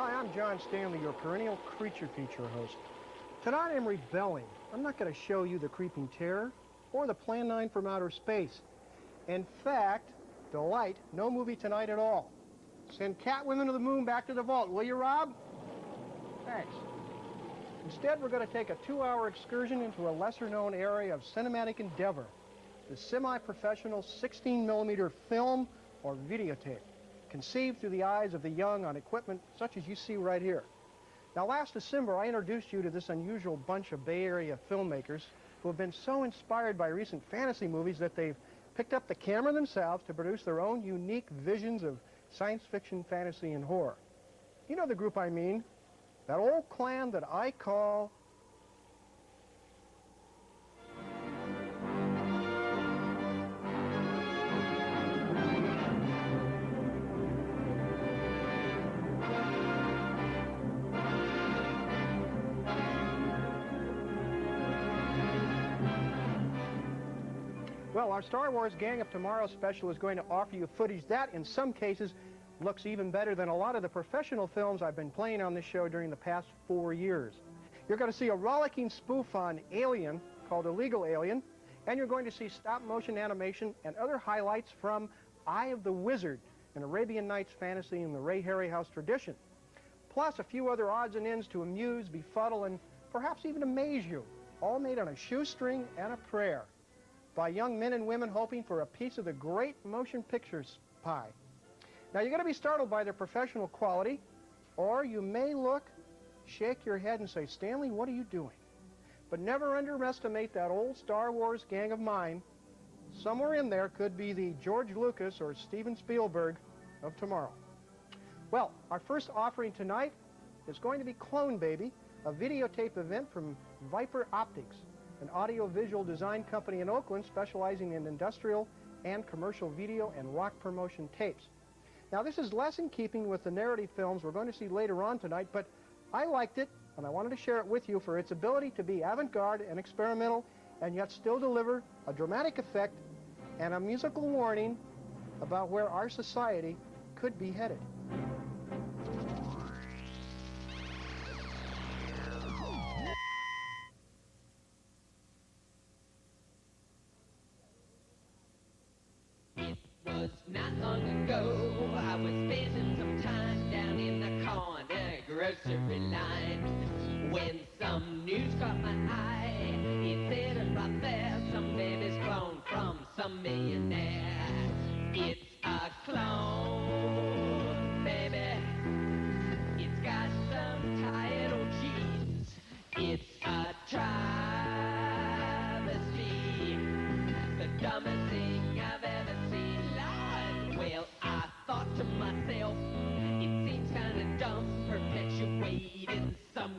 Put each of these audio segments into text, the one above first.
Hi, I'm John Stanley, your perennial creature feature host. Tonight I'm rebelling. I'm not going to show you the creeping terror or the Plan 9 from outer space. In fact, delight, no movie tonight at all. Send Catwomen to the moon back to the vault, will you, Rob? Thanks. Instead, we're going to take a 2-hour excursion into a lesser-known area of cinematic endeavor, the semi-professional 16mm film or videotape, conceived through the eyes of the young on equipment such as you see right here. Now, last December, I introduced you to this unusual bunch of Bay Area filmmakers who have been so inspired by recent fantasy movies that they've picked up the camera themselves to produce their own unique visions of science fiction, fantasy, and horror. You know the group I mean, that old clan that I call... Well, our Star Wars Gang of Tomorrow special is going to offer you footage that, in some cases, looks even better than a lot of the professional films I've been playing on this show during the past 4 years. You're going to see a rollicking spoof on Alien, called Illegal Alien, and you're going to see stop-motion animation and other highlights from Eye of the Wizard, an Arabian Nights fantasy in the Ray Harryhouse tradition. Plus a few other odds and ends to amuse, befuddle, and perhaps even amaze you, all made on a shoestring and a prayer, by young men and women hoping for a piece of the great motion pictures pie. Now, you're going to be startled by their professional quality, or you may look, shake your head and say, Stanley, what are you doing? But never underestimate that old Star Wars gang of mine. Somewhere in there could be the George Lucas or Steven Spielberg of tomorrow. Well, our first offering tonight is going to be Clone Baby, a videotape event from Viper Optics, an audio-visual design company in Oakland specializing in industrial and commercial video and rock promotion tapes. Now, this is less in keeping with the narrative films we're going to see later on tonight, but I liked it, and I wanted to share it with you for its ability to be avant-garde and experimental, and yet still deliver a dramatic effect and a musical warning about where our society could be headed. Not long ago, I was spending some time down in the corner grocery line when some news caught my eye. It said right there, some baby's clone from some millionaire. It's a clone, baby. It's got some tight old jeans. It's a travesty, the dumbest thing I've ever seen. Well, I thought to myself, it seems kind of dumb, perpetuating some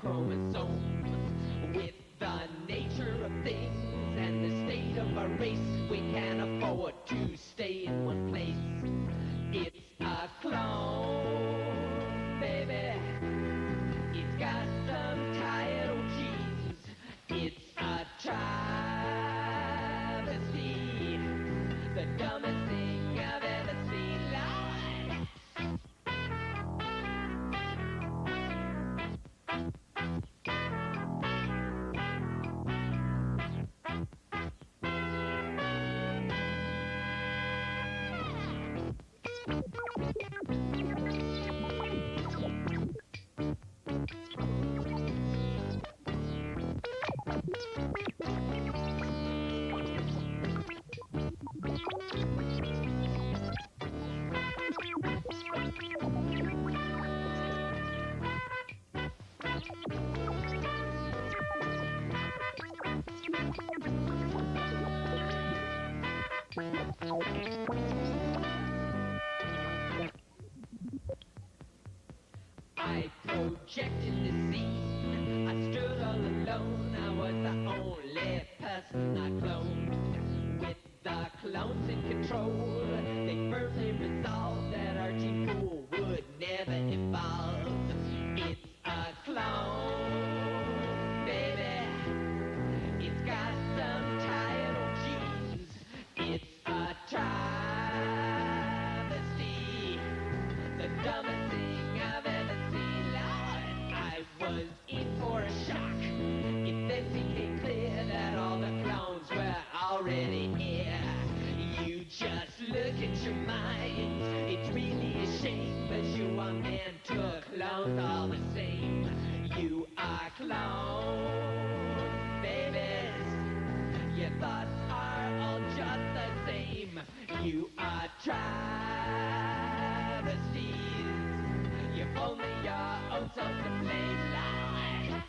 You are travesties. You've only your own self to blame, lie.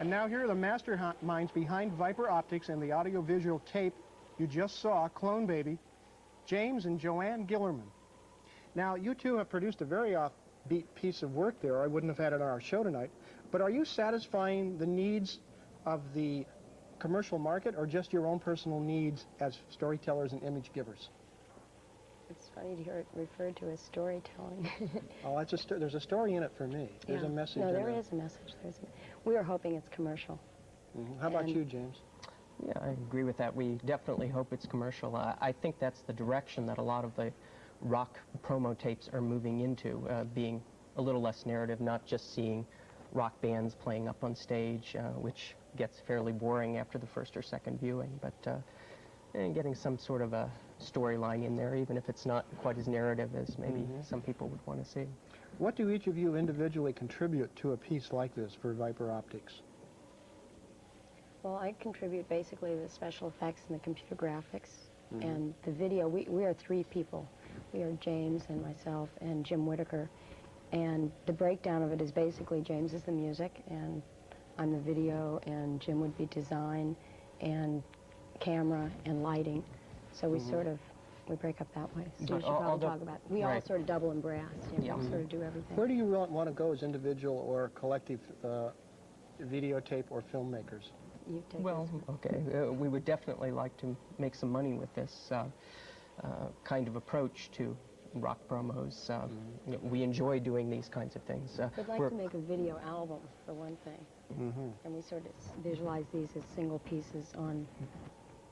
And now here are the masterminds behind Viper Optics and the audiovisual tape you just saw, Clone Baby, James and Joanne Gillerman. Now, you two have produced a very offbeat piece of work there. I wouldn't have had it on our show tonight. But are you satisfying the needs of the commercial market or just your own personal needs as storytellers and image givers? It's funny to hear it referred to as storytelling. Oh, there's a story in it for me. There's a message No, in there it. is a message. We are hoping it's commercial. Mm-hmm. How about you, James? Yeah, I agree with that. We definitely hope it's commercial. I think that's the direction that a lot of the rock promo tapes are moving into, being a little less narrative, not just seeing rock bands playing up on stage, which gets fairly boring after the first or second viewing, but and getting some sort of a storyline in there, even if it's not quite as narrative as maybe some people would want to see. What do each of you individually contribute to a piece like this for Viper Optics? Well, I contribute basically the special effects and the computer graphics and the video. We are three people. We are James and myself and Jim Whitaker. And the breakdown of it is basically James is the music and I'm the video and Jim would be design and camera and lighting. So we sort of, we break up that way. So we should probably talk about it. We all sort of double and brass. You know, we sort of do everything. Where do you want to go as individual or collective videotape or filmmakers? You take Well, okay, we would definitely like to make some money with this kind of approach to rock promos. You know, we enjoy doing these kinds of things. We'd like to make a video album, for one thing. And we sort of visualize these as single pieces on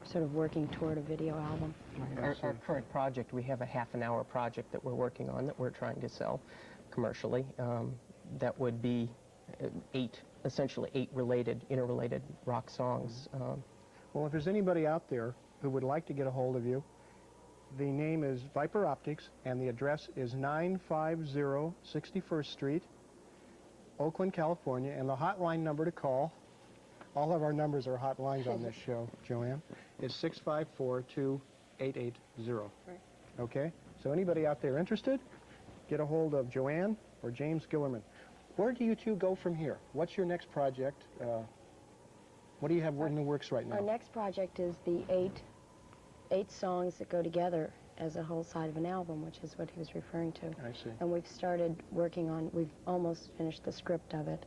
sort of working toward a video album. Our current project, we have a half-an-hour project that we're working on that we're trying to sell commercially. That would be essentially eight interrelated rock songs. Well, if there's anybody out there who would like to get a hold of you, the name is Viper Optics, and the address is 950 61st Street, Oakland, California, and the hotline number to call, all of our numbers are hotlines on this show, Joanne, is 654-2880. Right. Okay? So anybody out there interested, get a hold of Joanne or James Gillerman. Where do you two go from here? What's your next project? What do you have in the works right now? Our next project is the eight songs that go together as a whole side of an album, which is what he was referring to. I see. And we've started working on, we've almost finished the script of it,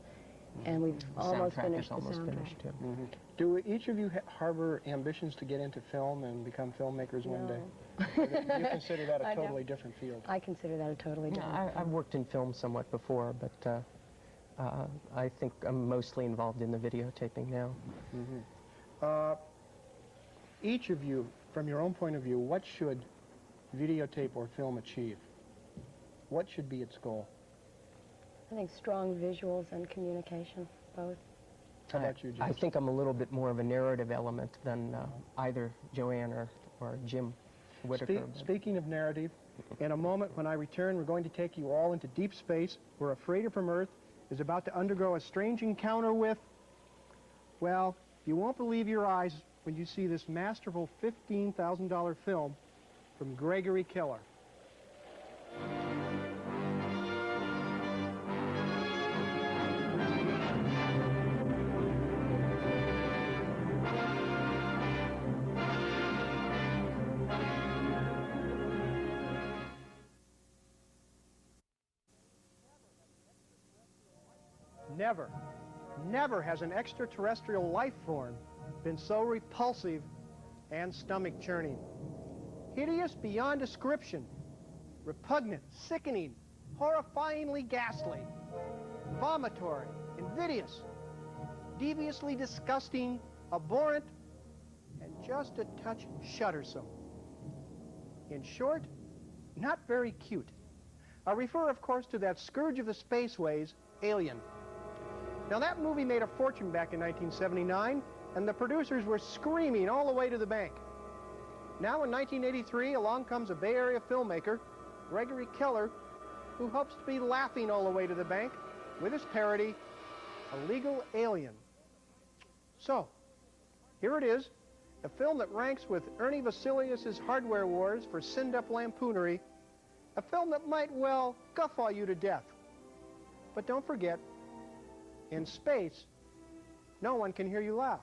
and we've almost finished the soundtrack. Finished too. Do each of you harbor ambitions to get into film and become filmmakers one day? No. You consider that a I don't. totally different field? I consider that a totally No, different I've worked in film somewhat before, but I think I'm mostly involved in the videotaping now. Each of you, from your own point of view, what should videotape or film achieve? What should be its goal? I think strong visuals and communication, both. How about you, James? I think I'm a little bit more of a narrative element than either Joanne or Jim Whitaker. Speaking of narrative, in a moment when I return, we're going to take you all into deep space where a freighter from Earth is about to undergo a strange encounter with, well, you won't believe your eyes when you see this masterful $15,000 film from Gregory Keller. Never has an extraterrestrial life form been so repulsive and stomach-churning. Hideous beyond description, repugnant, sickening, horrifyingly ghastly, vomitory, invidious, deviously disgusting, abhorrent, and just a touch shuddersome. In short, not very cute. I refer, of course, to that scourge of the spaceways, Alien. Now, that movie made a fortune back in 1979, and the producers were screaming all the way to the bank. Now, in 1983, along comes a Bay Area filmmaker, Gregory Keller, who hopes to be laughing all the way to the bank with his parody, Illegal Alien. So, here it is, a film that ranks with Ernie Vasilius' Hardware Wars for sinned-up lampoonery, a film that might, well, guffaw you to death. But don't forget, in space, no one can hear you laugh.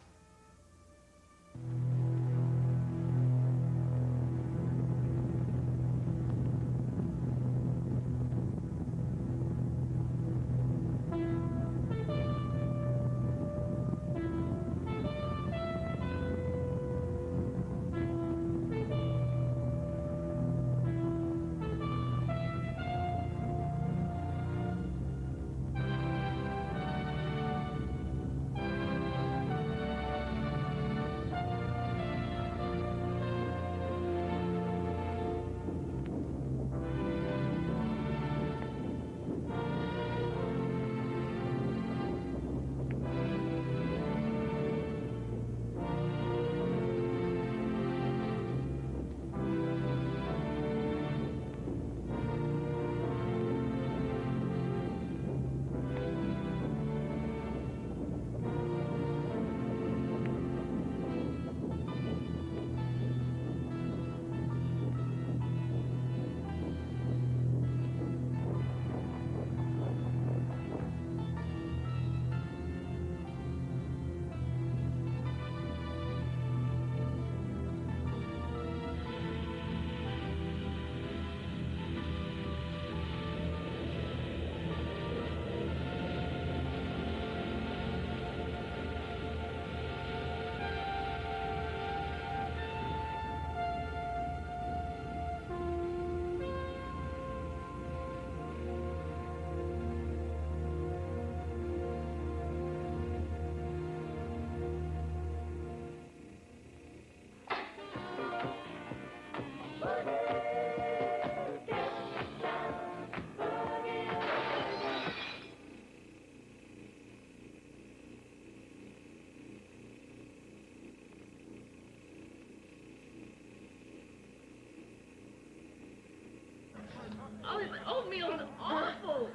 Oh, this oatmeal's awful.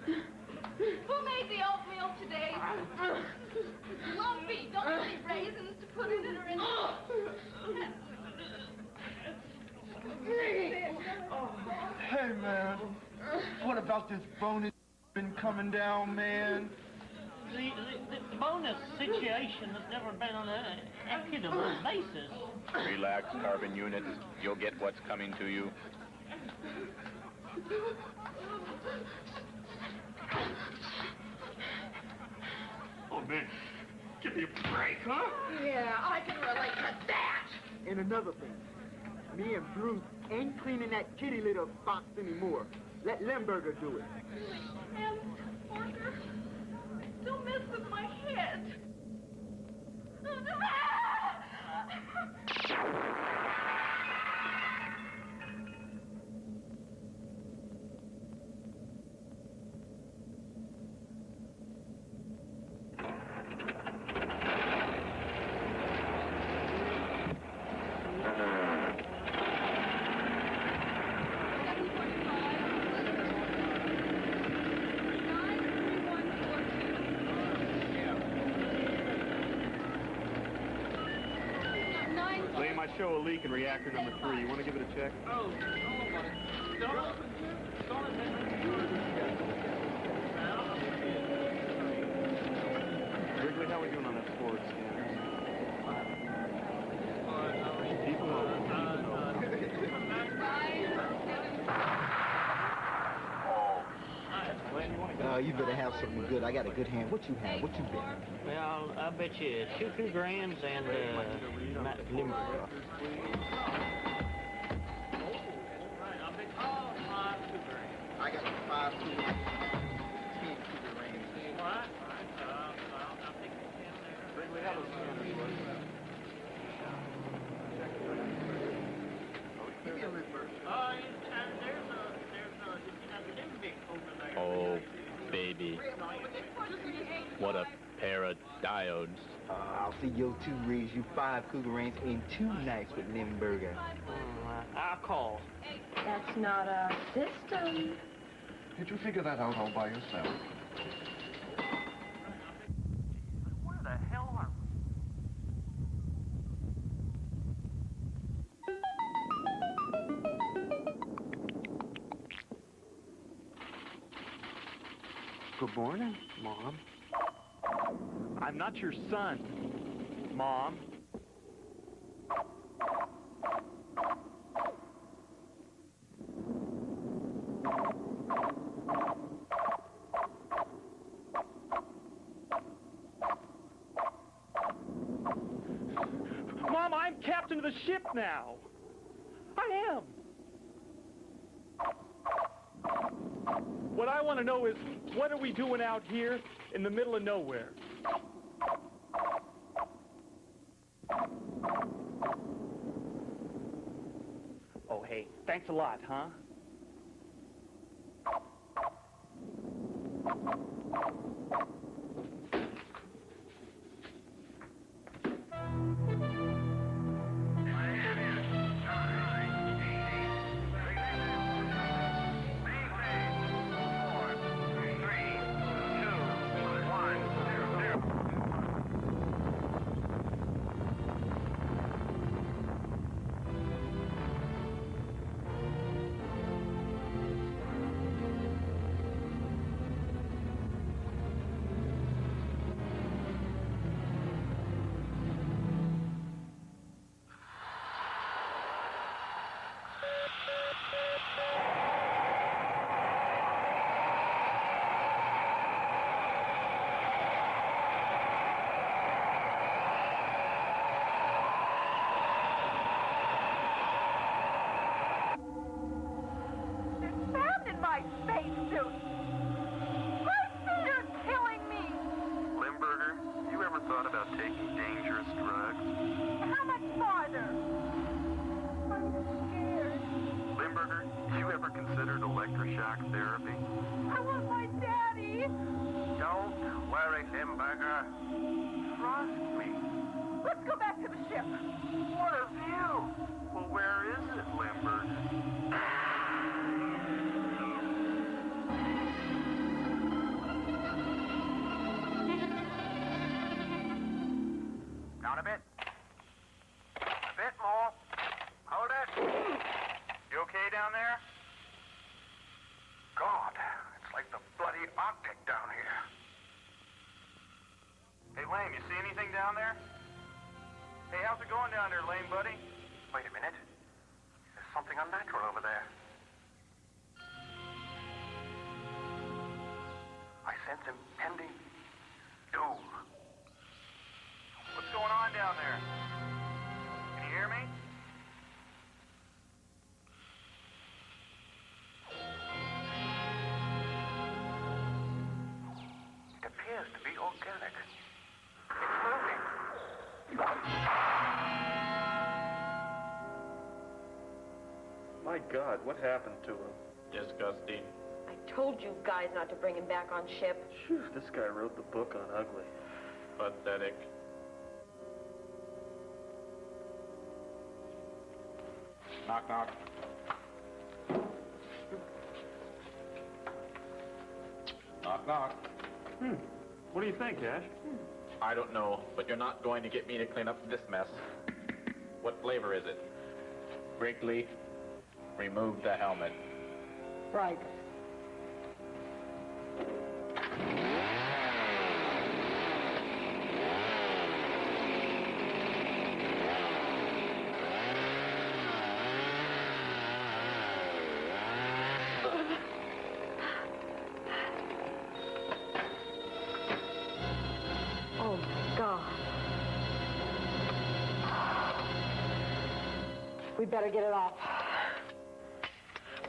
Who made the oatmeal today? Lumpy. Don't you need raisins to put in it or anything? Hey, man. What about this bonus been coming down, man? The bonus situation has never been on an equitable basis. Relax, carbon units. You'll get what's coming to you. Oh, man. Give me a break, huh? Yeah, I can relate to that. And another thing. Me and Bruce ain't cleaning that kitty litter box anymore. Let Lemberger do it. And, Parker, don't mess with my head. They might show a leak in reactor number 3. You want to give it a check? Oh, Wrigley, how are we doing on that forward scan? Keep low. You better have something good. I got a good hand. What you have? What you been? well, I bet you 2 grams and limber. I got 5 2 10 to range. What? Wrigley, how those scanners work? baby. What a pair of diodes. I'll see your two raise you 5 cougar ranks in 2 nights with Limburger. I'll call. That's not our system. Did you figure that out all by yourself? Where the hell are we? Good morning, Mom. I'm not your son, Mom. Mom, I'm captain of the ship now. I am. What I want to know is, what are we doing out here in the middle of nowhere? Oh, hey, thanks a lot, huh? My God, what happened to him? Disgusting. I told you guys not to bring him back on ship. Phew, this guy wrote the book on ugly. Pathetic. Knock, knock. Knock, knock. What do you think, Ash? I don't know, but you're not going to get me to clean up this mess. What flavor is it? Brinkley, remove the helmet. Right. Oh, my God. We better get it off.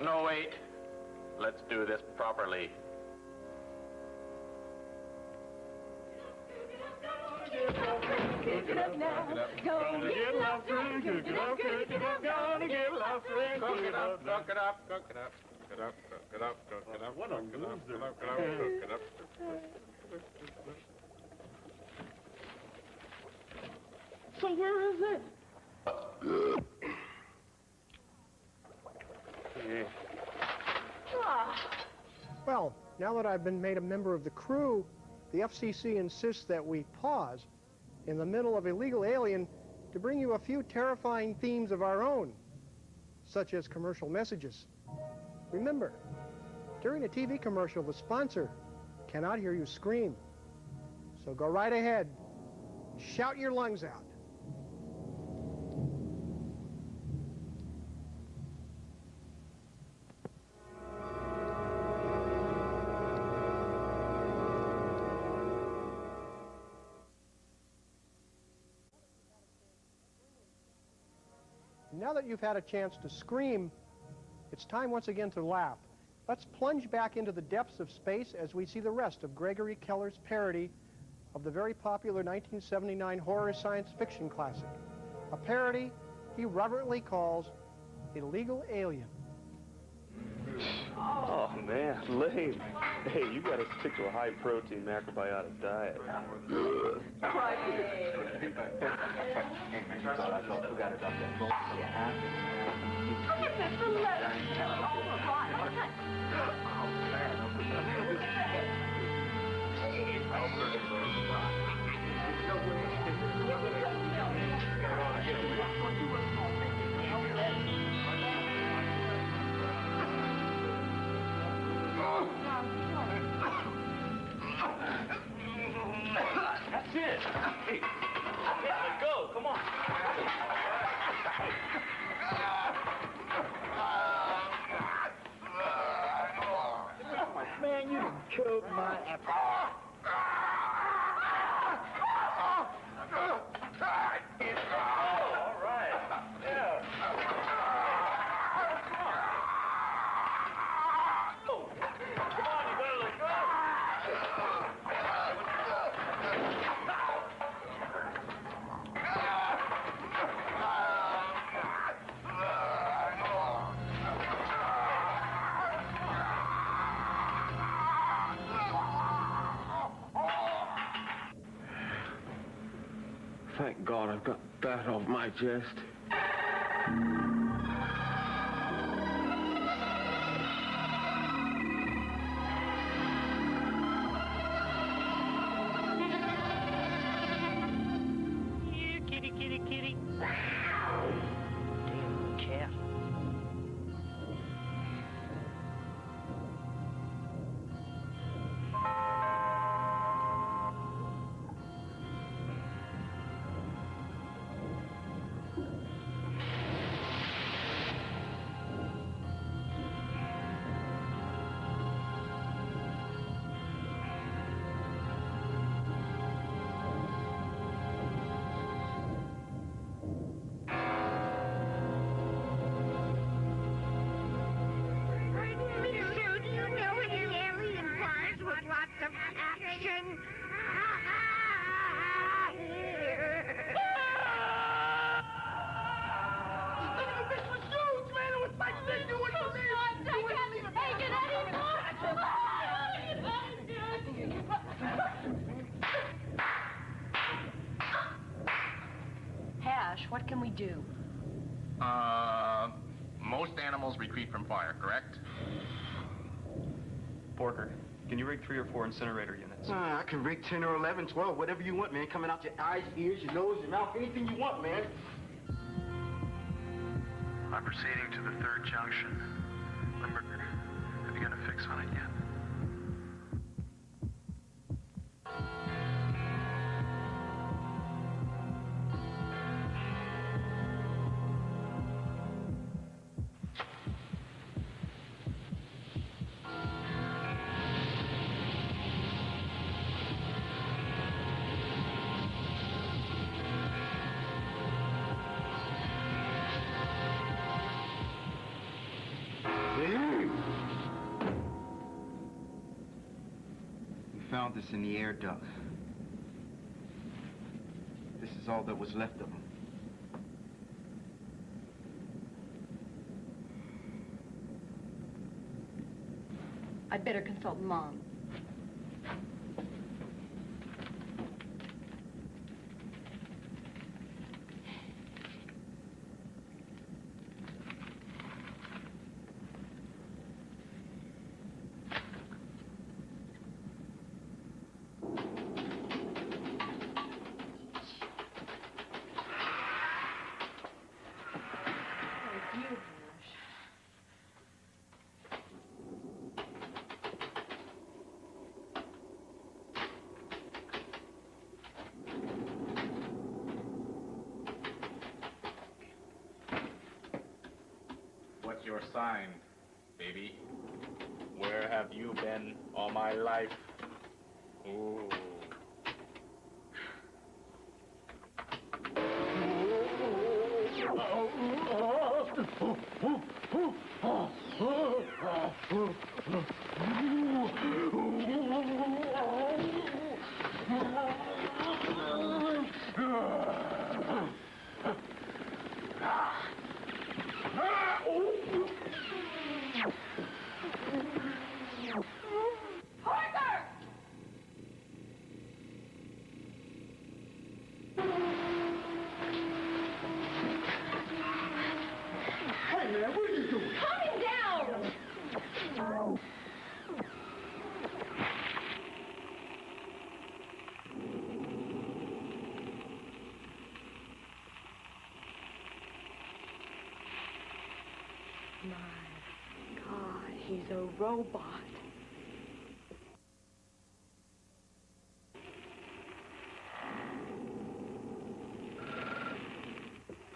No, wait. Let's do this properly. Cook it up now. Go get lost, cook it up, cook it up, gonna get lost, Cook it up, cook it up, cook it up. Cook it up, cook it up, cook it up. What a cook it up, loser. cook it up, cook it up. So where is it? Yeah. Well, now that I've been made a member of the crew, the FCC insists that we pause in the middle of Illegal Alien to bring you a few terrifying themes of our own, such as commercial messages. Remember, during a TV commercial, the sponsor cannot hear you scream. So go right ahead, shout your lungs out. Now that you've had a chance to scream, it's time once again to laugh. Let's plunge back into the depths of space as we see the rest of Gregory Keller's parody of the very popular 1979 horror science fiction classic, a parody he reverently calls Illegal Alien. Oh, man, lame. Hey, you gotta stick to a high-protein macrobiotic diet. That's it. Hey, let go. Come on. Man, you killed my apple. All right. Yeah. Oh, come on, you better let go. Thank God I've got that off my chest. Here, kitty, kitty, kitty. Damn cat. Hash, what can we do? Most animals retreat from fire, correct? Porker, can you rig 3 or 4 incinerator units? I can rig 10 or 11, 12, whatever you want, man. Coming out your eyes, ears, your nose, your mouth, anything you want, man. I'm proceeding to the 3rd junction. Limburger, have you got a fix on it yet? We found this in the air duct. This is all that was left of them. I'd better consult Mom. What's your sign, baby? Where have you been all my life? Ooh. My God, he's a robot.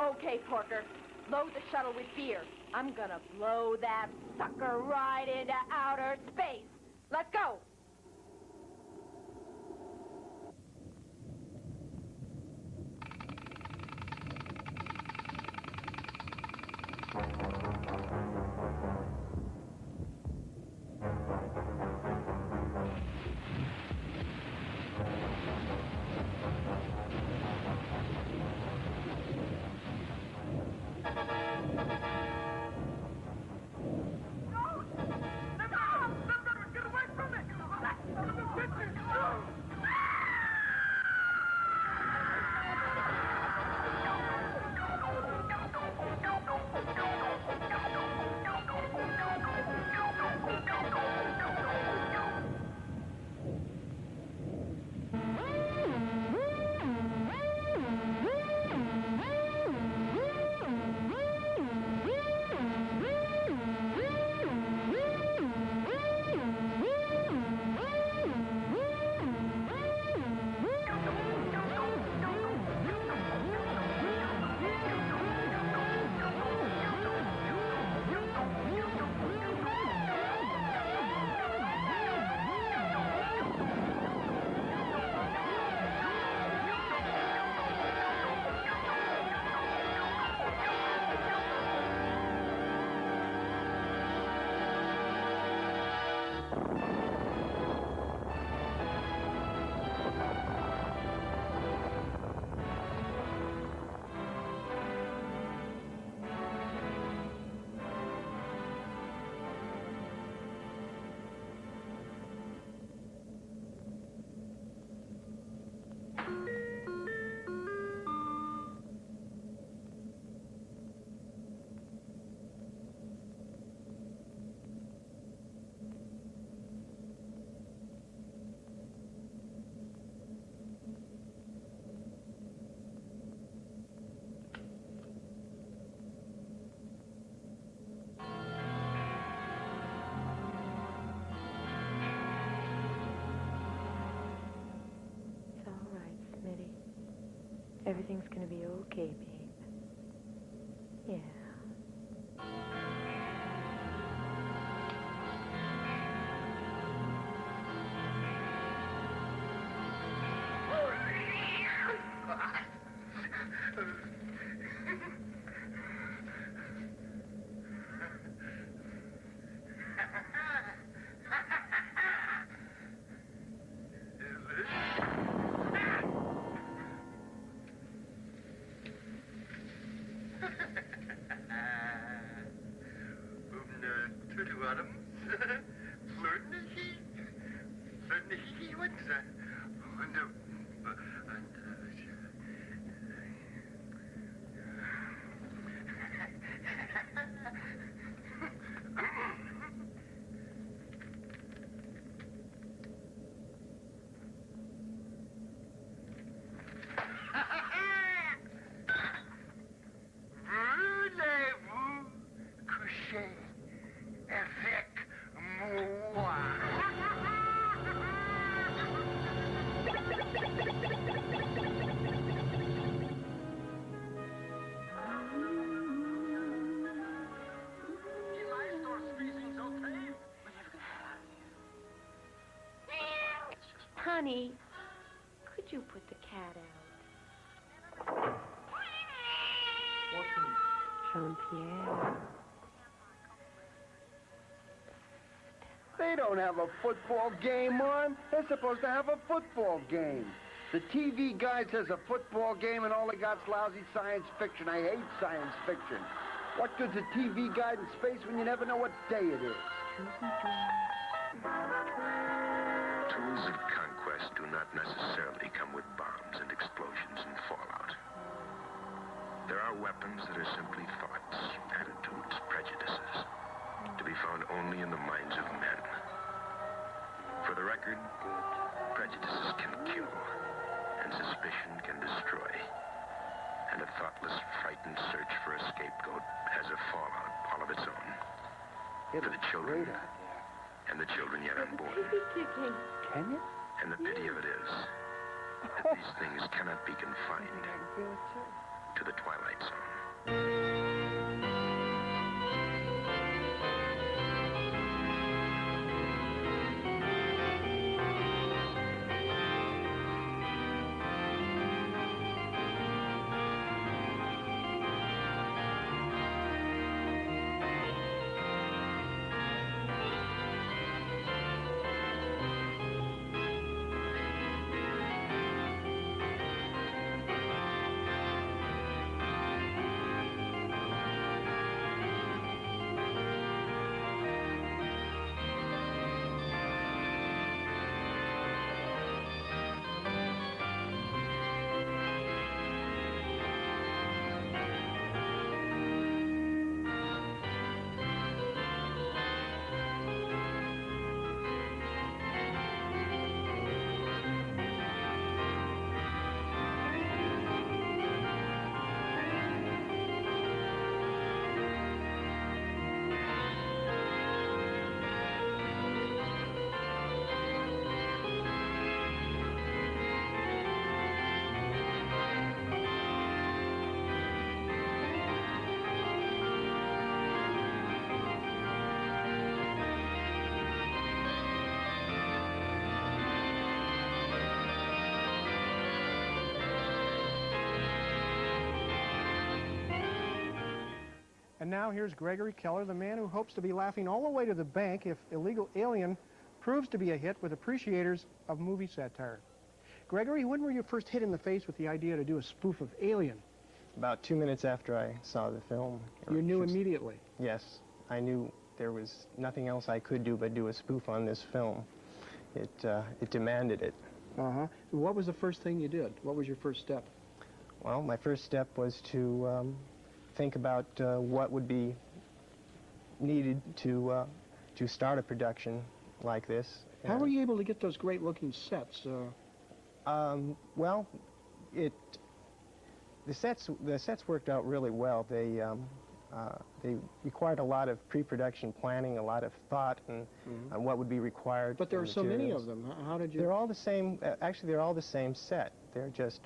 Okay, Porker, load the shuttle with beer. I'm gonna blow that sucker right into outer space. Let's go. Everything's gonna be okay, babe. Yeah. Voulez-vous coucher avec moi? Honey, could you put the cat out? Jean-Pierre. They don't have a football game on. They're supposed to have a football game. The TV guide says a football game and all they got's lousy science fiction. I hate science fiction. What good's a TV guide in space when you never know what day it is? Tools of conquest do not necessarily come with bombs and explosions and fallout. There are weapons that are simply thoughts, attitudes, prejudices, to be found only in the minds of men. For the record, prejudices can kill, and suspicion can destroy. And a thoughtless, frightened search for a scapegoat has a fallout all of its own. For the children, and the children yet unborn. Can you? And the pity of it is that these things cannot be confined to the Twilight Zone. And now here's Gregory Keller, the man who hopes to be laughing all the way to the bank if Illegal Alien proves to be a hit with appreciators of movie satire. Gregory, when were you first hit in the face with the idea to do a spoof of Alien? About 2 minutes after I saw the film. You knew immediately? Yes. I knew there was nothing else I could do but do a spoof on this film. It demanded it. Uh-huh. What was the first thing you did? What was your first step? Well, my first step was to think about what would be needed to start a production like this. How were you able to get those great-looking sets? Well, the sets worked out really well. They required a lot of pre-production planning, a lot of thought, and on what would be required. But there are so many of them. How did you? They're all the same. Actually, they're all the same set. They're just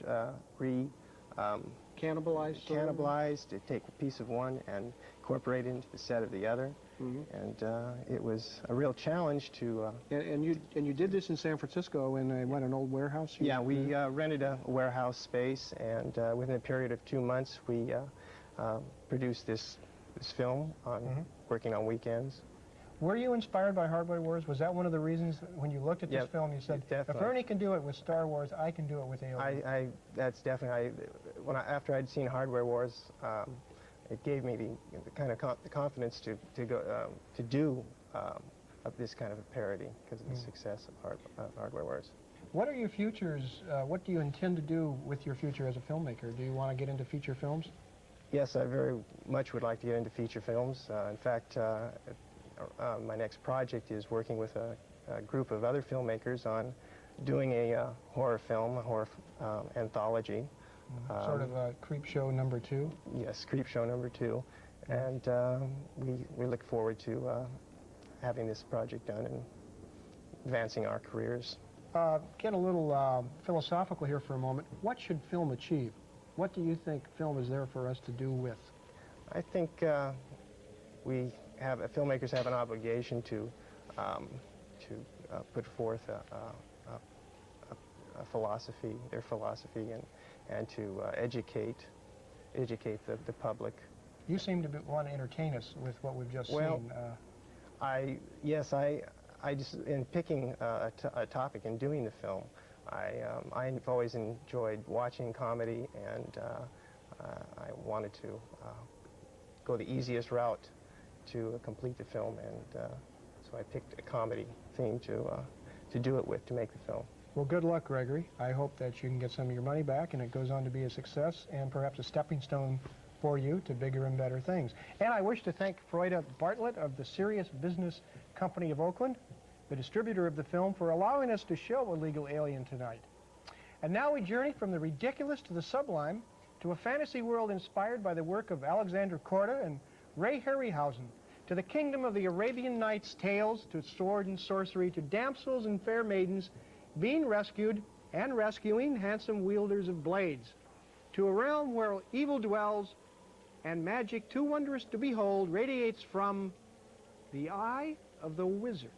cannibalized. To take a piece of one and incorporate it into the set of the other. And it was a real challenge to. And you did this in San Francisco in an old warehouse? Yeah, we rented a warehouse space, and within a period of 2 months, we produced this film, working on weekends. Were you inspired by Hardware Wars? Was that one of the reasons when you looked at this film, you said, if Ernie can do it with Star Wars, I can do it with Alien? That's definitely, after I'd seen Hardware Wars, it gave me the kind of the confidence to do this kind of a parody because of the success of Hardware Wars. What are your futures? What do you intend to do with your future as a filmmaker? Do you want to get into feature films? Yes, I very much would like to get into feature films. In fact, my next project is working with a group of other filmmakers on doing a horror film, a horror anthology. Sort of a Creep Show #2? Yes, Creep Show #2. And we look forward to having this project done and advancing our careers. Get a little philosophical here for a moment. What should film achieve? What do you think film is there for us to do with? I think filmmakers have an obligation to put forth a philosophy, their philosophy, and to educate the public. You seem to want to entertain us with what we've just seen. I just, in picking a topic and doing the film, I've always enjoyed watching comedy, and I wanted to go the easiest route to complete the film, and so I picked a comedy theme to do it with, to make the film. Well, good luck, Gregory. I hope that you can get some of your money back and it goes on to be a success and perhaps a stepping stone for you to bigger and better things. And I wish to thank Freuda Bartlett of the Serious Business Company of Oakland, the distributor of the film, for allowing us to show Illegal Alien tonight. And now we journey from the ridiculous to the sublime to a fantasy world inspired by the work of Alexander Korda and Ray Harryhausen, to the kingdom of the Arabian Nights tales, to sword and sorcery, to damsels and fair maidens being rescued and rescuing handsome wielders of blades, to a realm where evil dwells and magic too wondrous to behold radiates from the eye of the wizard.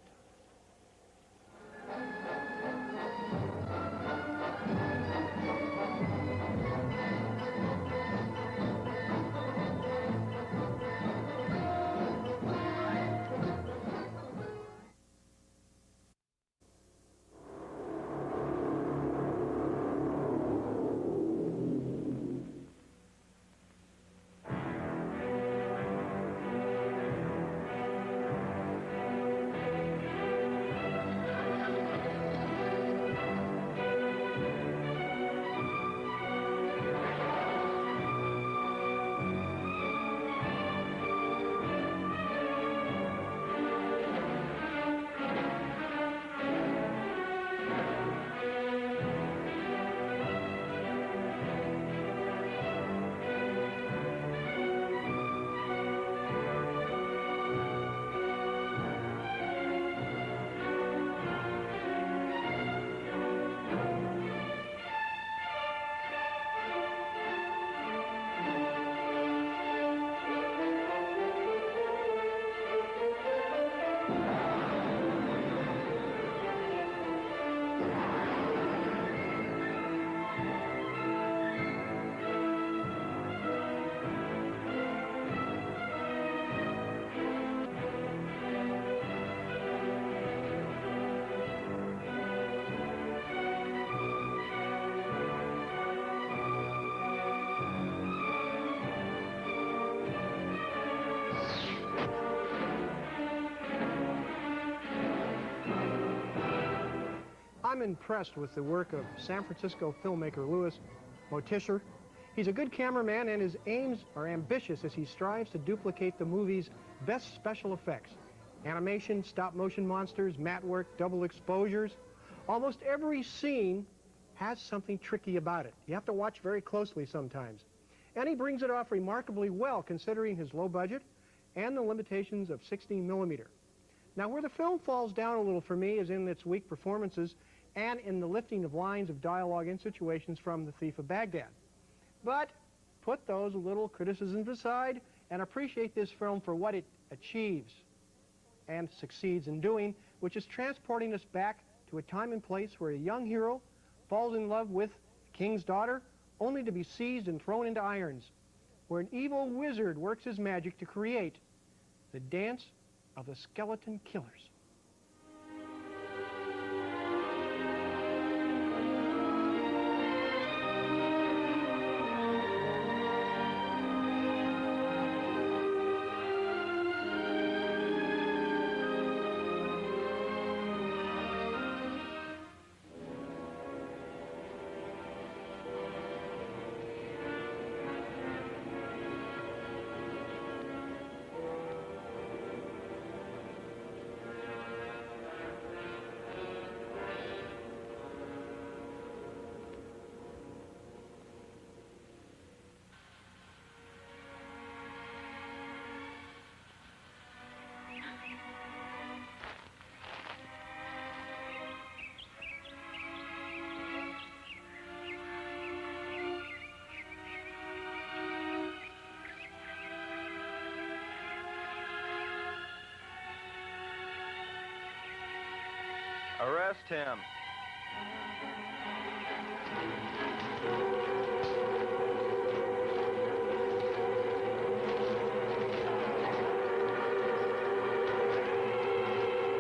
I'm impressed with the work of San Francisco filmmaker Louis Motisher. He's a good cameraman, and his aims are ambitious as he strives to duplicate the movie's best special effects. Animation, stop-motion monsters, matte work, double exposures. Almost every scene has something tricky about it. You have to watch very closely sometimes. And he brings it off remarkably well, considering his low budget and the limitations of 16mm. Now, where the film falls down a little for me is in its weak performances and in the lifting of lines of dialogue in situations from The Thief of Baghdad. But put those little criticisms aside and appreciate this film for what it achieves and succeeds in doing, which is transporting us back to a time and place where a young hero falls in love with the king's daughter, only to be seized and thrown into irons, where an evil wizard works his magic to create the dance of the skeleton killers. him.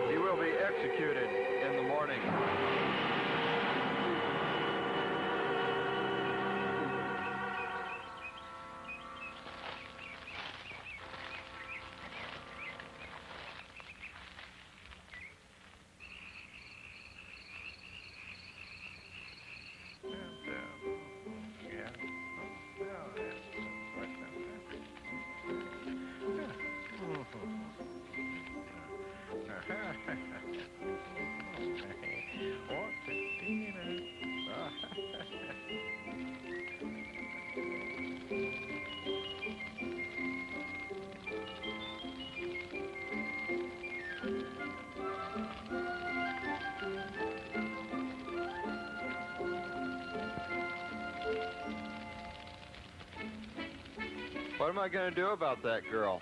He will be executed in the morning. What am I going to do about that girl?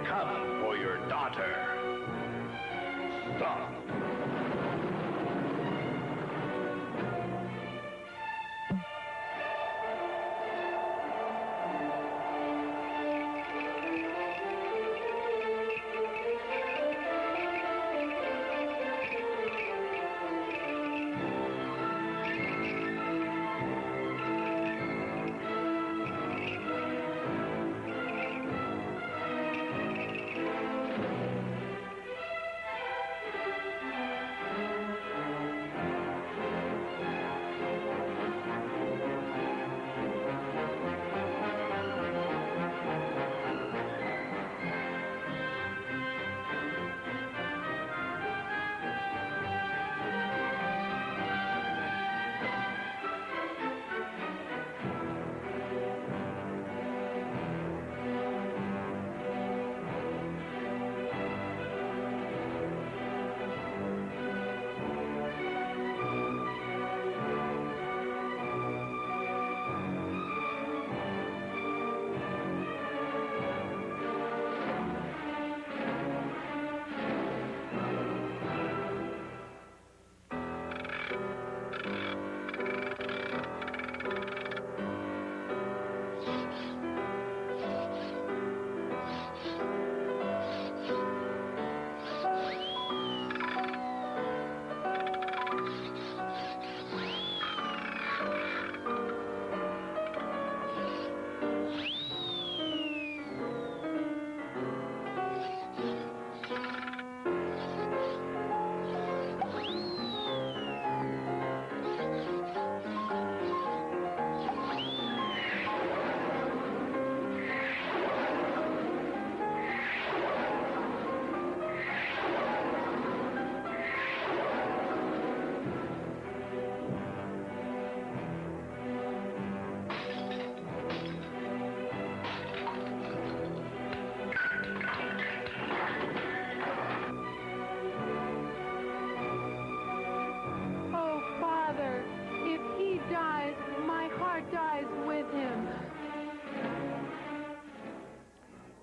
Come for your daughter. Stop.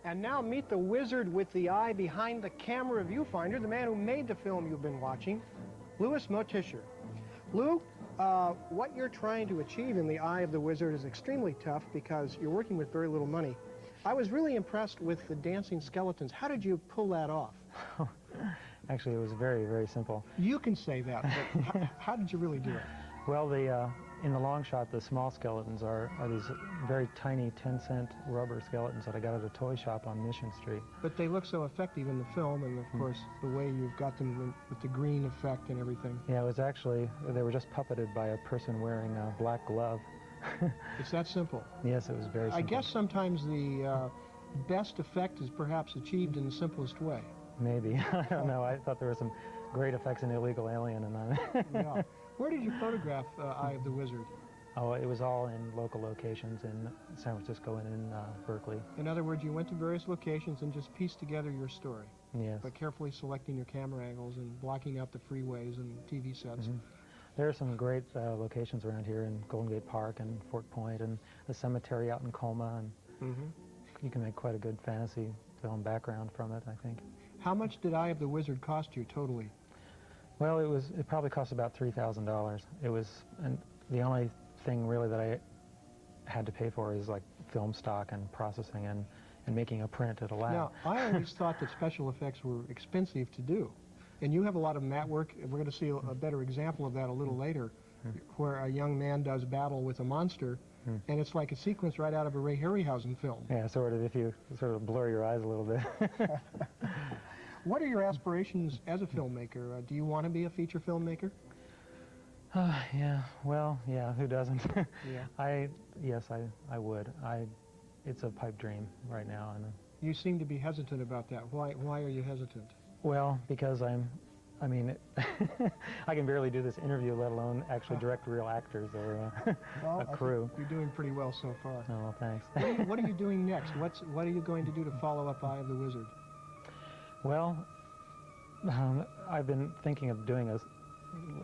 And now meet the wizard with the eye behind the camera viewfinder, the man who made the film you've been watching, Louis Motisher. Lou, What you're trying to achieve in the Eye of the Wizard is extremely tough because you're working with very little money. I was really impressed with the dancing skeletons. How did you pull that off? Actually, it was very, very simple. You can say that, but how did you really do it? Well, in the long shot, the small skeletons are these very tiny 10-cent rubber skeletons that I got at a toy shop on Mission Street. But they look so effective in the film, and of course, the way you've got them with the green effect and everything. Yeah, it was actually, they were just puppeted by a person wearing a black glove. It's that simple. Yes, it was very simple. I guess sometimes the best effect is perhaps achieved in the simplest way. Maybe. I don't know. I thought there were some great effects in Illegal Alien, and Yeah. Where did you photograph Eye of the Wizard? Oh, it was all in local locations in San Francisco and in Berkeley. In other words, you went to various locations and just pieced together your story. Yes. By carefully selecting your camera angles and blocking out the freeways and TV sets. Mm-hmm. There are some great locations around here in Golden Gate Park and Fort Point and the cemetery out in Colma, and you can make quite a good fantasy film background from it, I think. How much did Eye of the Wizard cost you totally? Well, it probably cost about $3,000. It was, and the only thing really that I had to pay for is like film stock and processing and making a print at a lab. Now, I always thought that special effects were expensive to do. And you have a lot of mat work. We're going to see a better example of that a little later, where a young man does battle with a monster, and it's like a sequence right out of a Ray Harryhausen film. Yeah, sort of, if you sort of blur your eyes a little bit. What are your aspirations as a filmmaker? Do you want to be a feature filmmaker? Yeah, well, yeah, who doesn't? Yeah. Yes, I would. It's a pipe dream right now. And you seem to be hesitant about that. Why are you hesitant? Well, because I mean, I can barely do this interview, let alone actually direct real actors or a crew. You're doing pretty well so far. Oh, well, thanks. What are you doing next? What are you going to do to follow up Eye of the Wizard? Well, I've been thinking of doing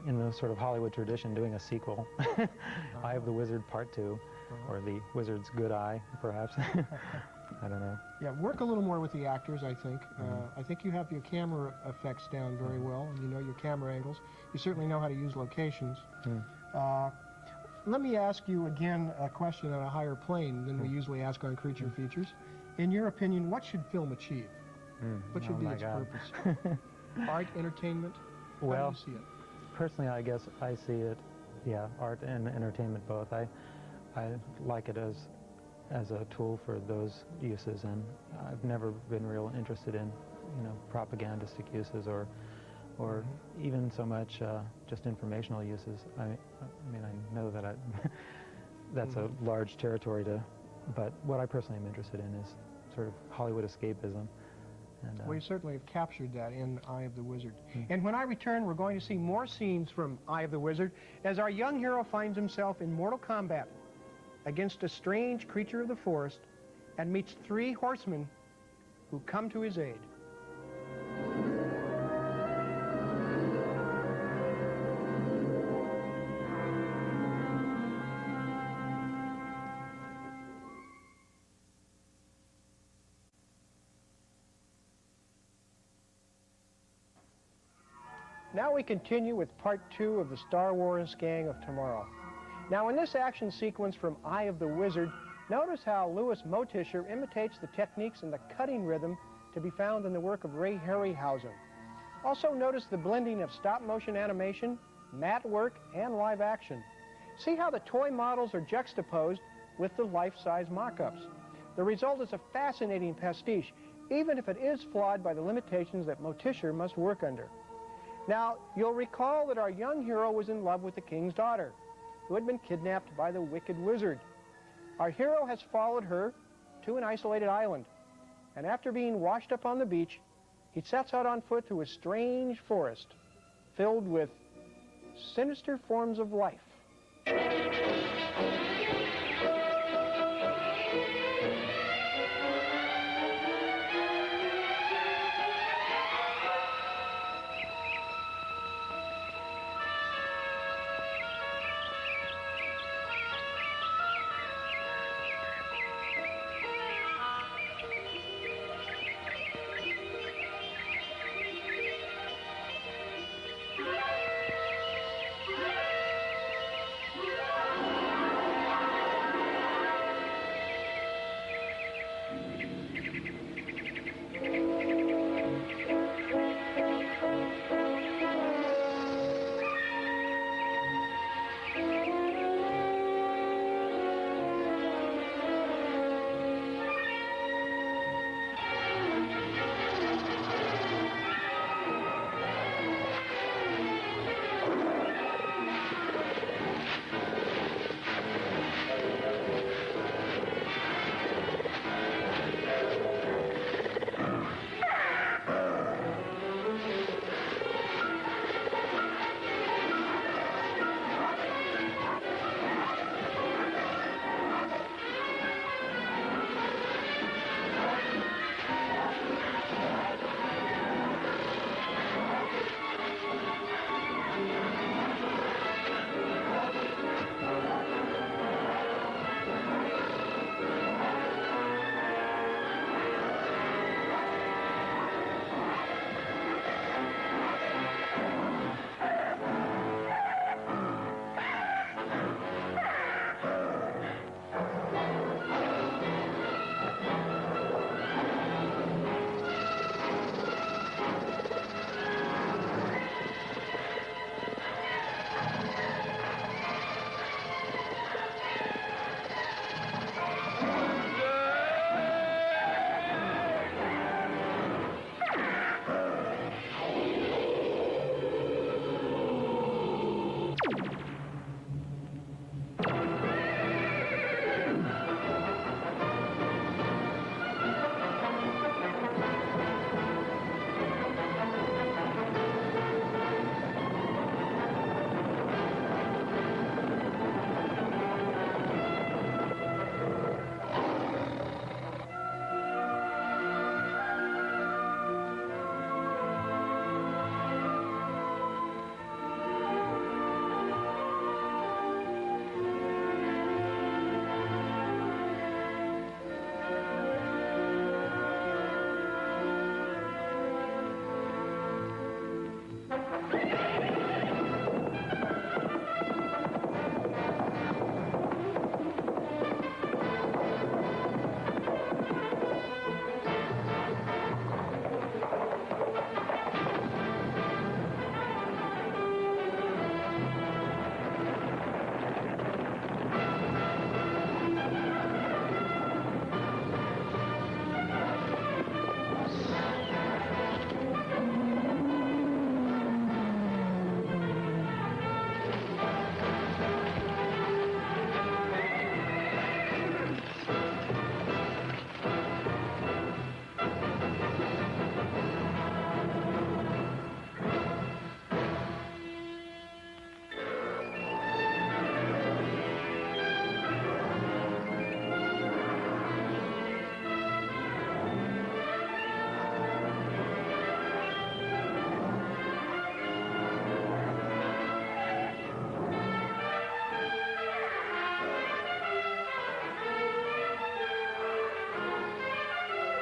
in the sort of Hollywood tradition, doing a sequel, Eye of the Wizard Part 2, or The Wizard's Good Eye, perhaps. I don't know. Yeah, work a little more with the actors, I think. I think you have your camera effects down very well, and you know your camera angles. You certainly know how to use locations. Let me ask you again a question on a higher plane than we usually ask on creature features. In your opinion, what should film achieve? What should be its purpose? Art, entertainment? How do you see it? Personally, I guess I see it, yeah, art and entertainment both. I like it as a tool for those uses, and I've never been real interested in, propagandistic uses or even so much just informational uses. I mean, I know that that's a large territory but what I personally am interested in is sort of Hollywood escapism. And, well, you certainly have captured that in Eye of the Wizard. And when I return, we're going to see more scenes from Eye of the Wizard as our young hero finds himself in mortal combat against a strange creature of the forest and meets 3 horsemen who come to his aid. Now we continue with part 2 of the Star Wars Gang of Tomorrow. Now in this action sequence from Eye of the Wizard, notice how Louis Motisher imitates the techniques and the cutting rhythm to be found in the work of Ray Harryhausen. Also notice the blending of stop-motion animation, matte work, and live action. See how the toy models are juxtaposed with the life-size mock-ups. The result is a fascinating pastiche, even if it is flawed by the limitations that Motisher must work under. Now, you'll recall that our young hero was in love with the king's daughter, who had been kidnapped by the wicked wizard. Our hero has followed her to an isolated island, and after being washed up on the beach, he sets out on foot through a strange forest filled with sinister forms of life.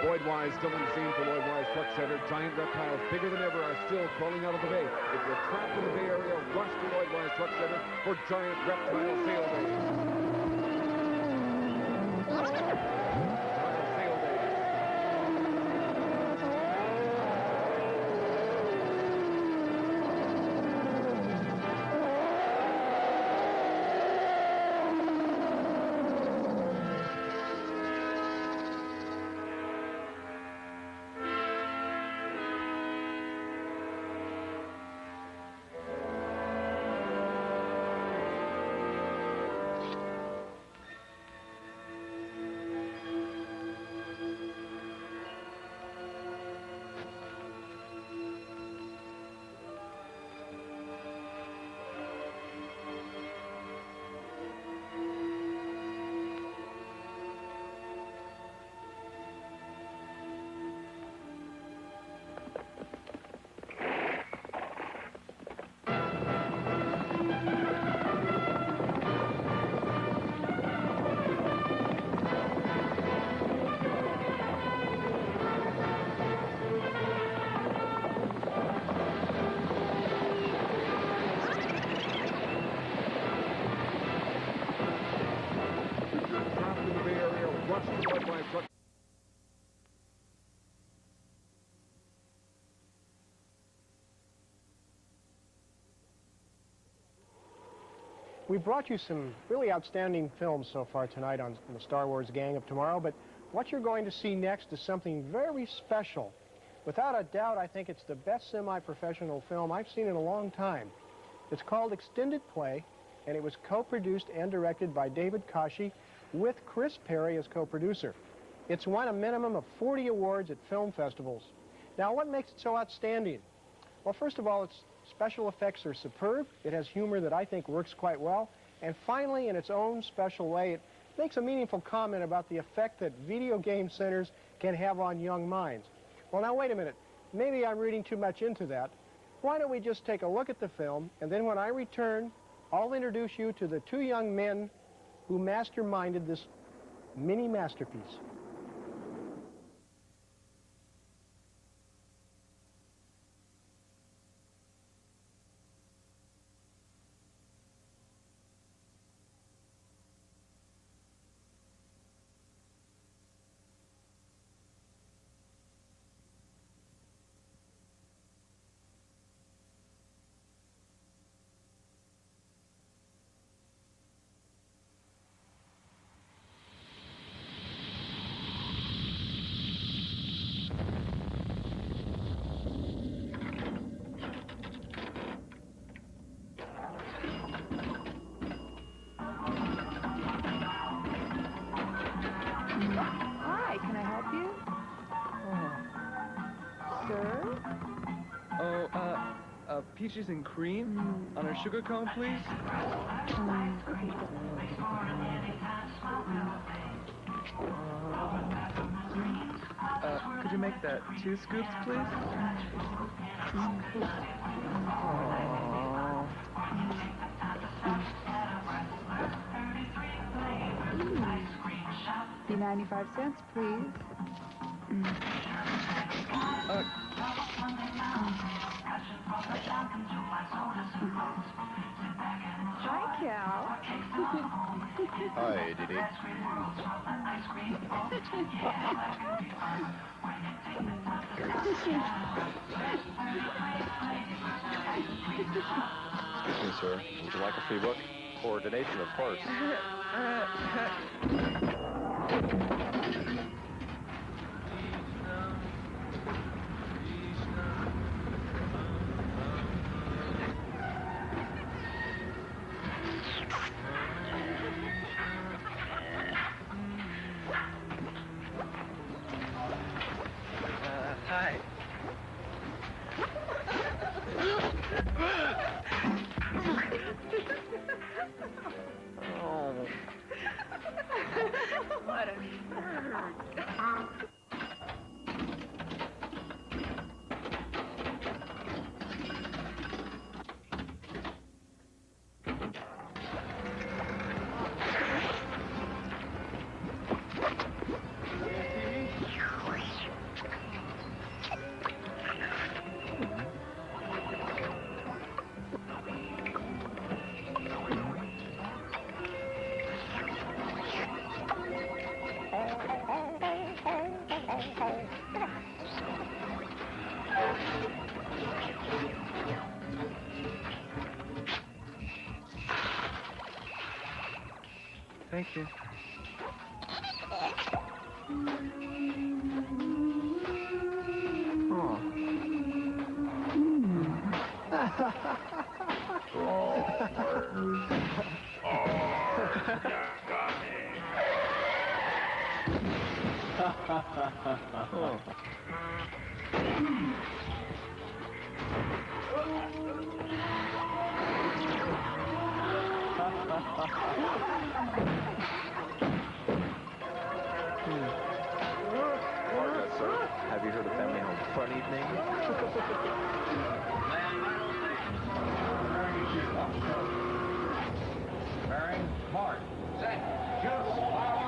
Lloyd Wise still on the scene for Lloyd Wise Truck Center. Giant reptiles bigger than ever are still crawling out of the bay. If you're trapped in the Bay Area, rush to Lloyd Wise Truck Center for Giant Reptile Sale Day. We brought you some really outstanding films so far tonight on the Star Wars Gang of Tomorrow, but what you're going to see next is something very special. Without a doubt, I think it's the best semi-professional film I've seen in a long time. It's called Extended Play, and it was co-produced and directed by David Koshy with Chris Perry as co-producer. It's won a minimum of 40 awards at film festivals. Now, what makes it so outstanding? Well, first of all, its special effects are superb. It has humor that I think works quite well. And finally, in its own special way, it makes a meaningful comment about the effect that video game centers can have on young minds. Well, now, wait a minute. Maybe I'm reading too much into that. Why don't we just take a look at the film, and then when I return, I'll introduce you to the two young men who masterminded this mini masterpiece. Hi, can I help you? Sir? Peaches and cream on a sugar cone, please. Could you make that 2 scoops, please? Be 95 cents, please. Hi, Cal. Hi, Didi. Excuse me, sir. Would you like a free book? Or a donation, of course. Hi. Oh. Thank you. Oh. Oh. Pardon us, sir. Have you heard of Family Home Fun Evening? Bearing, mark, set, shoot, fire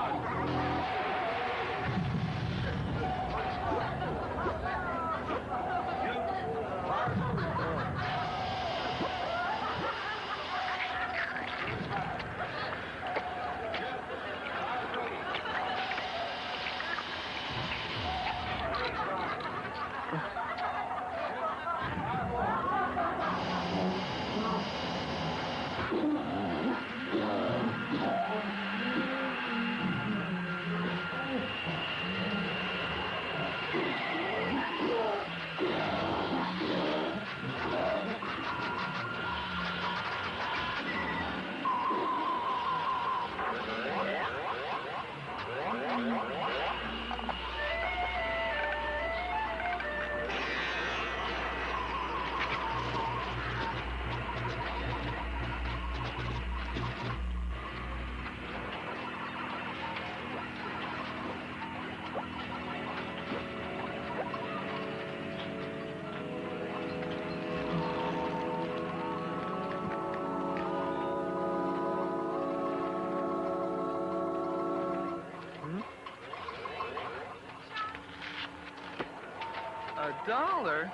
$1?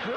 Huh?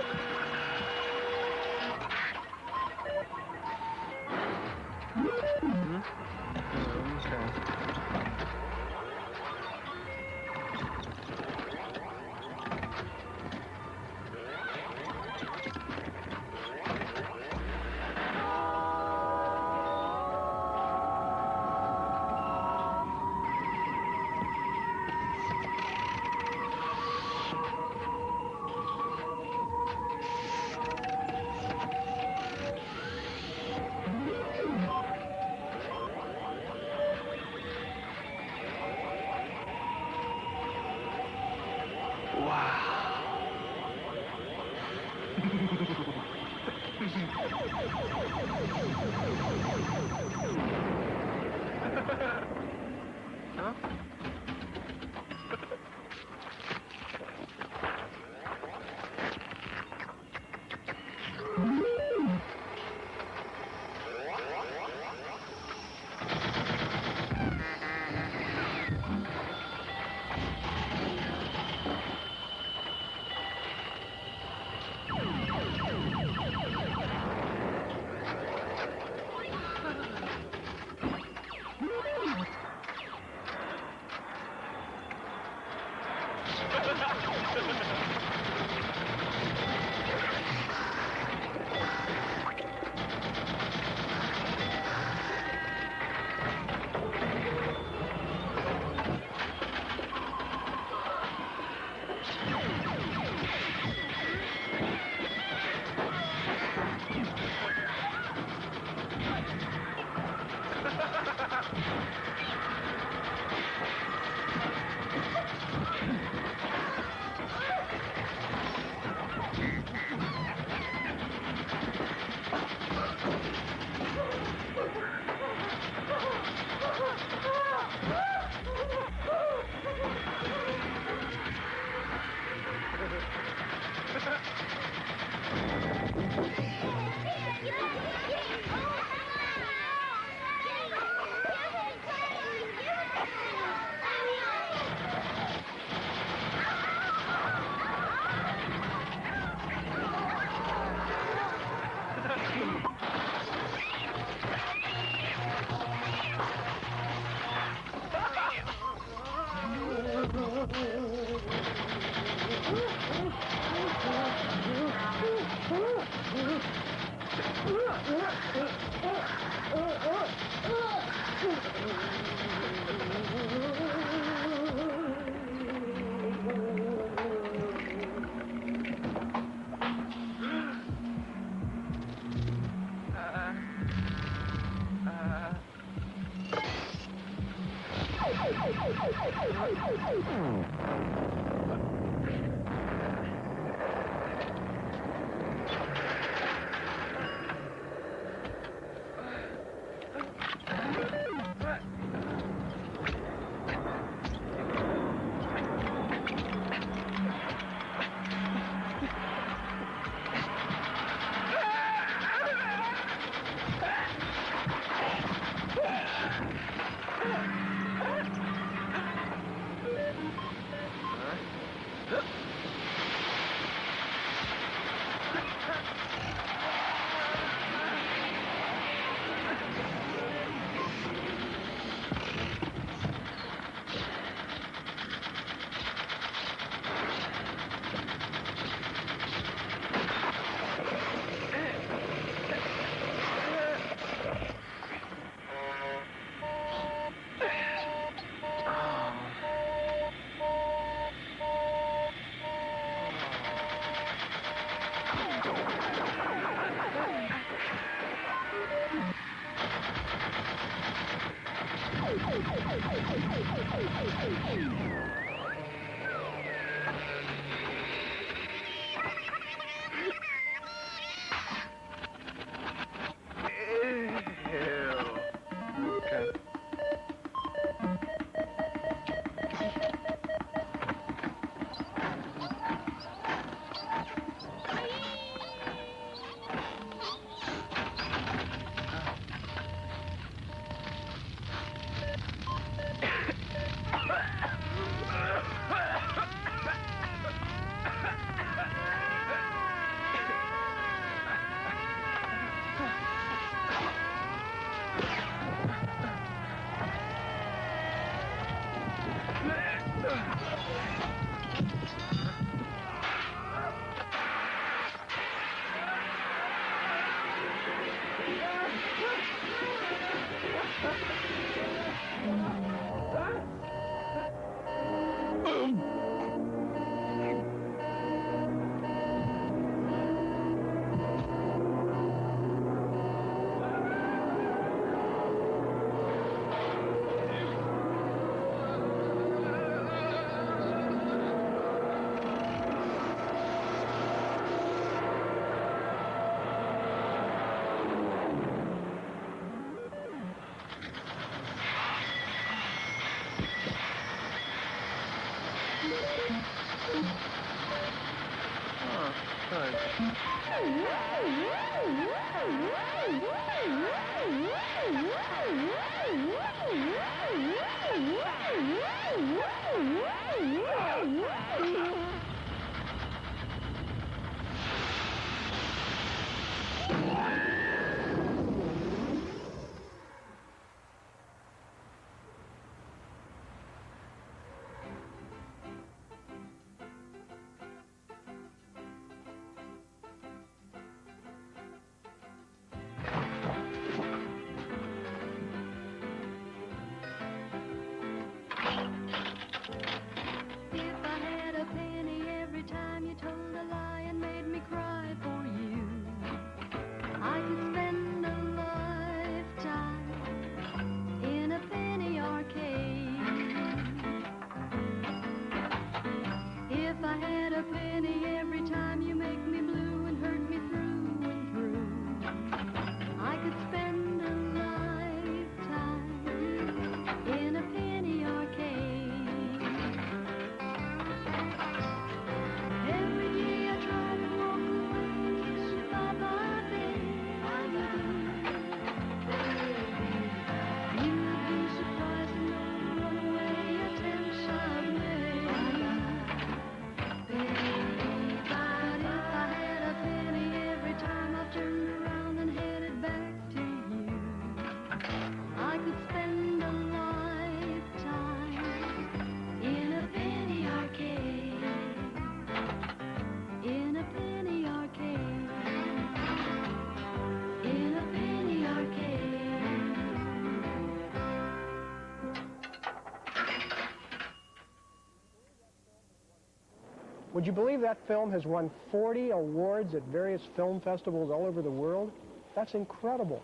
Would you believe that film has won 40 awards at various film festivals all over the world? That's incredible.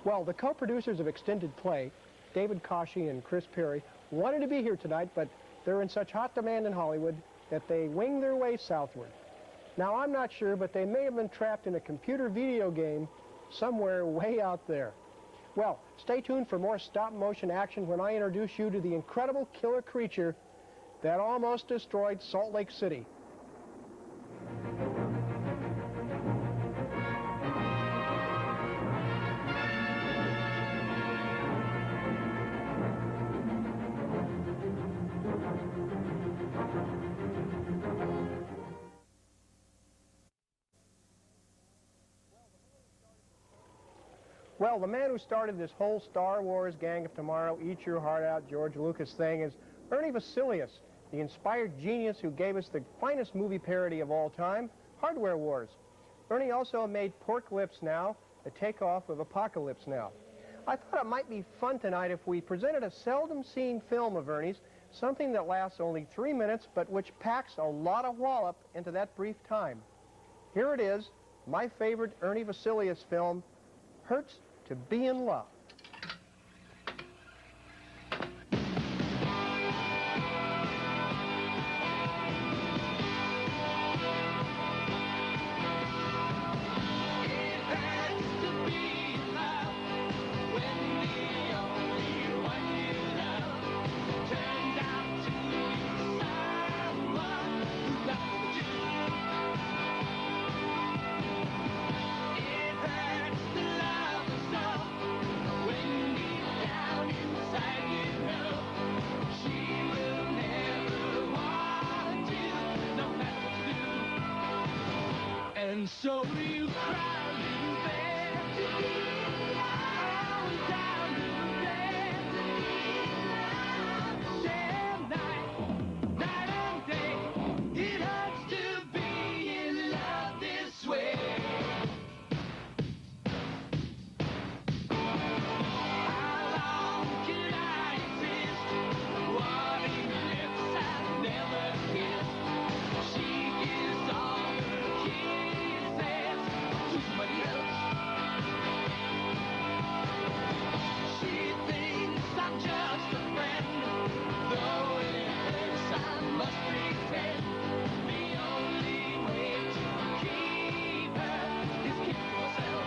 Well, the co-producers of Extended Play, David Koshy and Chris Perry, wanted to be here tonight, but they're in such hot demand in Hollywood that they winged their way southward. Now, I'm not sure, but they may have been trapped in a computer video game somewhere way out there. Well, stay tuned for more stop-motion action when I introduce you to the incredible killer creature that almost destroyed Salt Lake City. Well, the man who started this whole Star Wars Gang of Tomorrow, Eat Your Heart Out, George Lucas thing is Ernie Vasilius, the inspired genius who gave us the finest movie parody of all time, Hardware Wars. Ernie also made Pork Lips Now, the takeoff of Apocalypse Now. I thought it might be fun tonight if we presented a seldom-seen film of Ernie's, something that lasts only 3 minutes, but which packs a lot of wallop into that brief time. Here it is, my favorite Ernie Vasilius film, Hurts to Be in Love. And so you cry, little bear, down, little bear, day and night, night and day, it hurts to be in love this way. How long can I exist, wanting lips I never kissed? She gives all her kisses to somebody else. She thinks I'm just a friend, though it hurts I must pretend. The only way to keep her is keep yourself.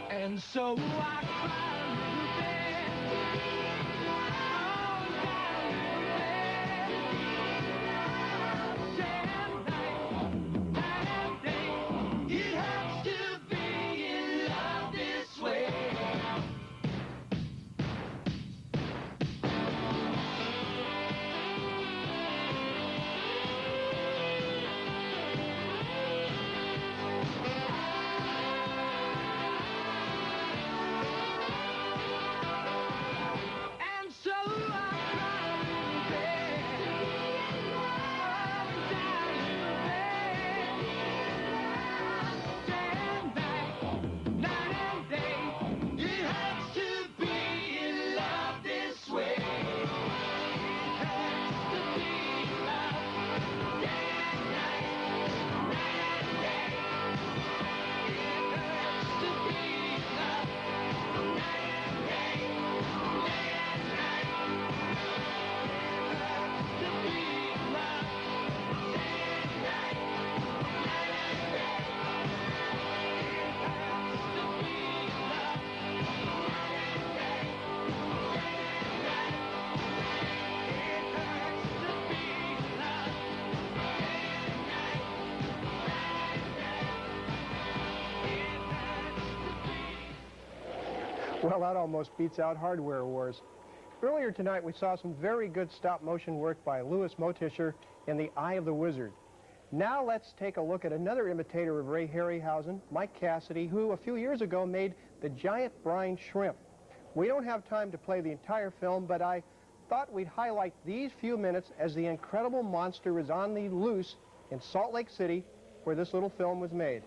And so I cry, little bear, oh, down, little bear, day and night, night and day, it hurts to be in love this way. And so I cry, little bear, oh, down, little bear, day and night, night and day, it hurts to be in love this way. It hurts to be in love, day and night, night and day. It hurts to be in love, night and day, day and night. It hurts to be in love, day and night, night and day. It hurts to be in love, night and day, day and night. It hurts to be in love, day and night, night and day. It hurts to be. Well, that almost beats out Hardware Wars. Earlier tonight, we saw some very good stop-motion work by Louis Motischer in The Eye of the Wizard. Now let's take a look at another imitator of Ray Harryhausen, Mike Cassidy, who a few years ago made the giant brine shrimp. We don't have time to play the entire film, but I thought we'd highlight these few minutes as the incredible monster is on the loose in Salt Lake City, where this little film was made.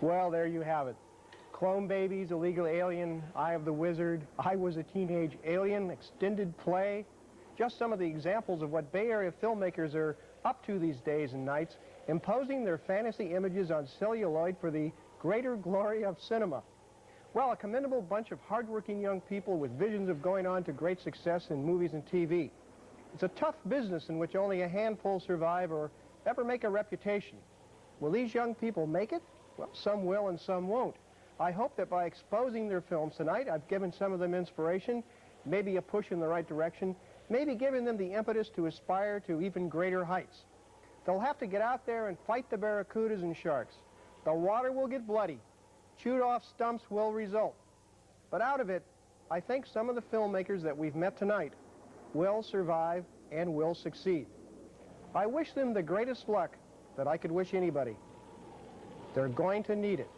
Well, there you have it. Clone Babies, Illegal Alien, Eye of the Wizard, I Was a Teenage Alien, extended play. Just some of the examples of what Bay Area filmmakers are up to these days and nights, imposing their fantasy images on celluloid for the greater glory of cinema. Well, a commendable bunch of hardworking young people with visions of going on to great success in movies and TV. It's a tough business in which only a handful survive or ever make a reputation. Will these young people make it? Well, some will and some won't. I hope that by exposing their films tonight, I've given some of them inspiration, maybe a push in the right direction, maybe giving them the impetus to aspire to even greater heights. They'll have to get out there and fight the barracudas and sharks. The water will get bloody. Chewed off stumps will result. But out of it, I think some of the filmmakers that we've met tonight will survive and will succeed. I wish them the greatest luck that I could wish anybody. They're going to need it.